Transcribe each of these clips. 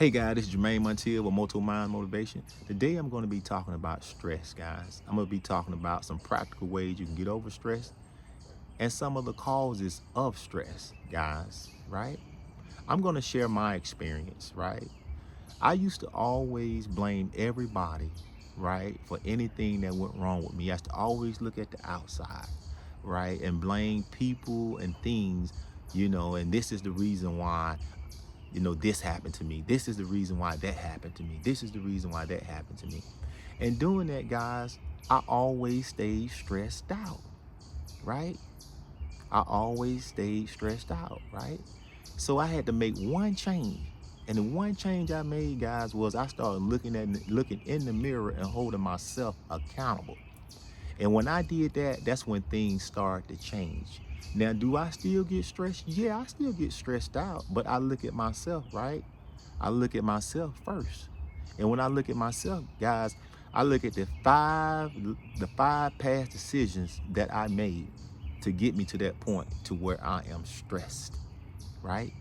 Hey guys, this is Jermaine Montiel with Moto Mind Motivation. Today I'm going to be talking about stress, guys. I'm going to be talking about some practical ways you can get over stress and some of the causes of stress, guys, right? I'm going to share my experience, right? I used to always blame everybody, right, for anything that went wrong with me. I used to always look at the outside, right, and blame people and things, and this is the reason why this happened to me. This is the reason why that happened to me. This is the reason why that happened to me. And doing that, guys, I always stayed stressed out, right? I always stayed stressed out, right? So I had to make one change. And the one change I made, guys, was I started looking in the mirror and holding myself accountable. And when I did that, that's when things started to change. Now, do I still get stressed? Yeah, I still get stressed out, but I look at myself, right? I look at myself first. And when I look at myself, guys, I look at the five past decisions that I made to get me to that point to where I am stressed, right?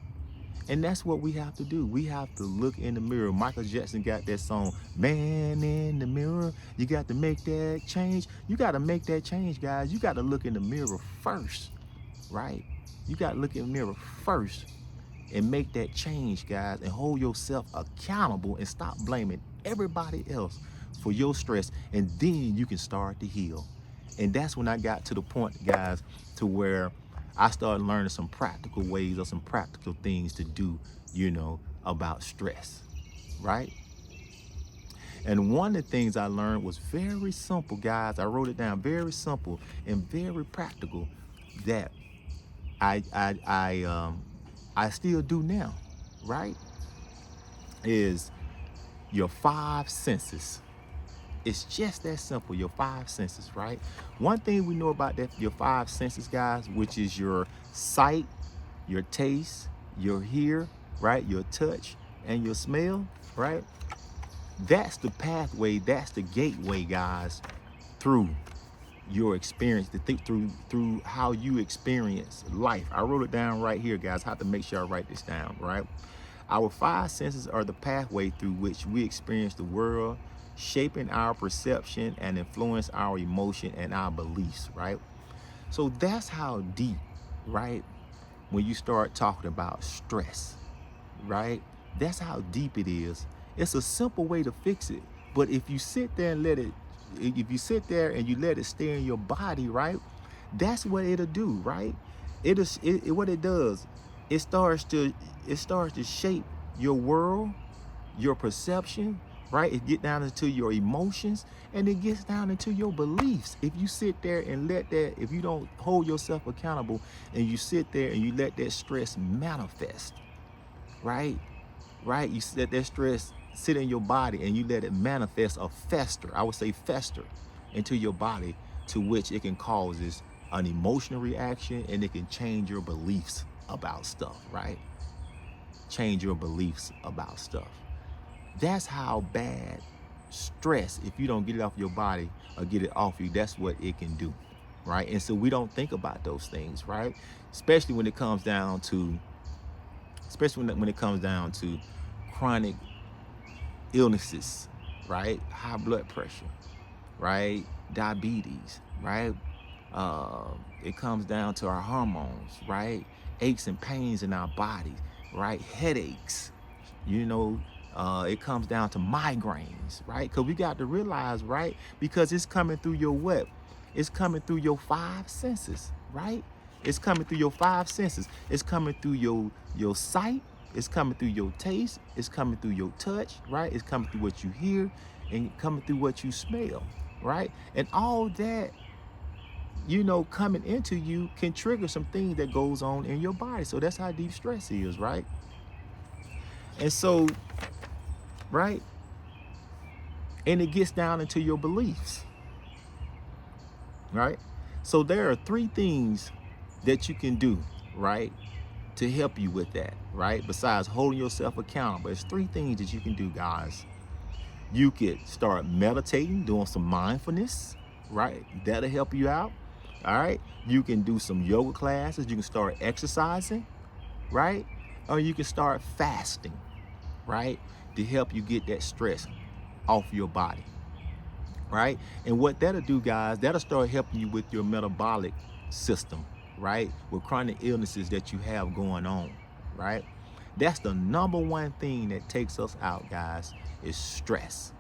And that's what we have to do. We have to look in the mirror. Michael Jackson got that song, Man in the Mirror. You got to make that change. You got to make that change, guys. You got to look in the mirror first, right? You got to look in the mirror first and make that change, guys, and hold yourself accountable and stop blaming everybody else for your stress. And then you can start to heal. And that's when I got to the point, guys, to where I started learning some practical ways or some practical things to do, about stress, right? And one of the things I learned was very simple, guys. I wrote it down, very simple and very practical that I still do now, right? Is your five senses. It's just that simple, your five senses, right? One thing we know about that, your five senses, guys, which is your sight, your taste, your hear, right? Your touch and your smell, right? That's the pathway, that's the gateway, guys, through your experience, to think through how you experience life. I wrote it down right here, guys. I have to make sure I write this down, right? Our five senses are the pathway through which we experience the world, shaping our perception and influence our emotion and our beliefs, right? So that's how deep, right? When you start talking about stress, right? That's how deep it is. It's a simple way to fix it. But if you sit there and if you sit there and you let it stay in your body, right? That's what it'll do, right? What it does, it starts to shape your world, your perception, right? It gets down into your emotions and it gets down into your beliefs. If you sit there and if you don't hold yourself accountable and you sit there and you let that stress manifest, right? Right? You let that stress sit in your body and you let it manifest or fester. I would say fester into your body, to which it can cause an emotional reaction and it can change your beliefs about stuff, right? Change your beliefs about stuff. That's how bad stress, if you don't get it off your body or get it off you, that's what it can do, right? And so we don't think about those things, right? Especially when it comes down to chronic illnesses, right? High blood pressure, right? Diabetes, right? It comes down to our hormones, right? Aches and pains in our bodies, right? Headaches, it comes down to migraines, right? Because we got to realize, right? Because it's coming through your what? It's coming through your five senses, right? It's coming through your five senses. It's coming through your sight. It's coming through your taste. It's coming through your touch, right? It's coming through what you hear and coming through what you smell, right? And all that, coming into you can trigger some things that goes on in your body. So that's how deep stress is, right? And so, right? And it gets down into your beliefs, right? So there are three things that you can do, right, to help you with that, right? Besides holding yourself accountable, there's three things that you can do, guys. You could start meditating, doing some mindfulness, right? That'll help you out, all right? You can do some yoga classes. You can start exercising, right? Or you can start fasting, right? To help you get that stress off your body, right? And what that'll do, guys, that'll start helping you with your metabolic system, right? With chronic illnesses that you have going on, right? That's the number one thing that takes us out, guys, is stress,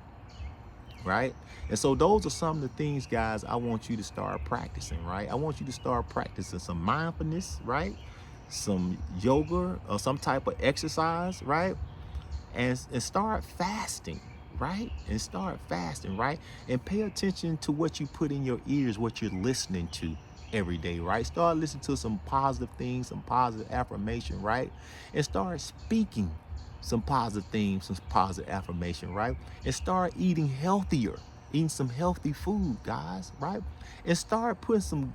right? And so those are some of the things, guys, I want you to start practicing, right? I want you to start practicing some mindfulness, right? Some yoga or some type of exercise, right? And start fasting, right? And start fasting, right? And pay attention to what you put in your ears, what you're listening to every day, right? Start listening to some positive things, some positive affirmation, right? And start speaking some positive things, some positive affirmation, right? And start eating healthier, eating some healthy food, guys, right? And start putting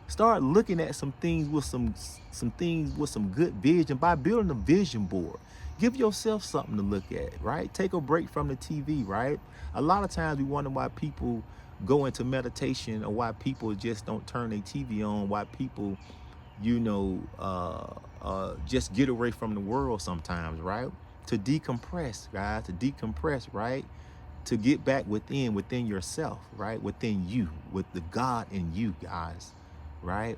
start looking at some things with some things with some good vision by building a vision board. Give yourself something to look at, right? Take a break from the TV, right? A lot of times we wonder why people go into meditation or why people just don't turn their TV on, why people, just get away from the world sometimes, right? To decompress, guys, to decompress, right? To get back within yourself, right? Within you, with the God in you, guys, right?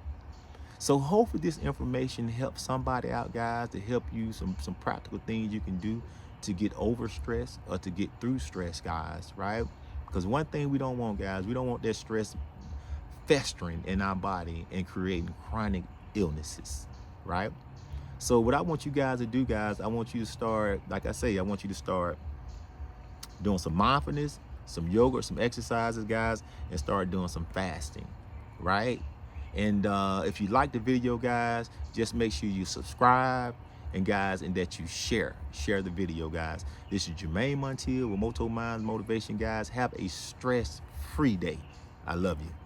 So hopefully this information helps somebody out, guys, to help you some practical things you can do to get over stress or to get through stress, guys, right? Because one thing we don't want, guys, we don't want that stress festering in our body and creating chronic illnesses, right? So what I want you guys to do, guys, I want you to start, like I say, I want you to start doing some mindfulness, some yoga, some exercises, guys, and start doing some fasting, right? And if you like the video, guys, just make sure you subscribe, and guys, and that you share the video, guys. This is Jermaine Montiel with Moto Minds Motivation, guys. Have a stress-free day. I love you.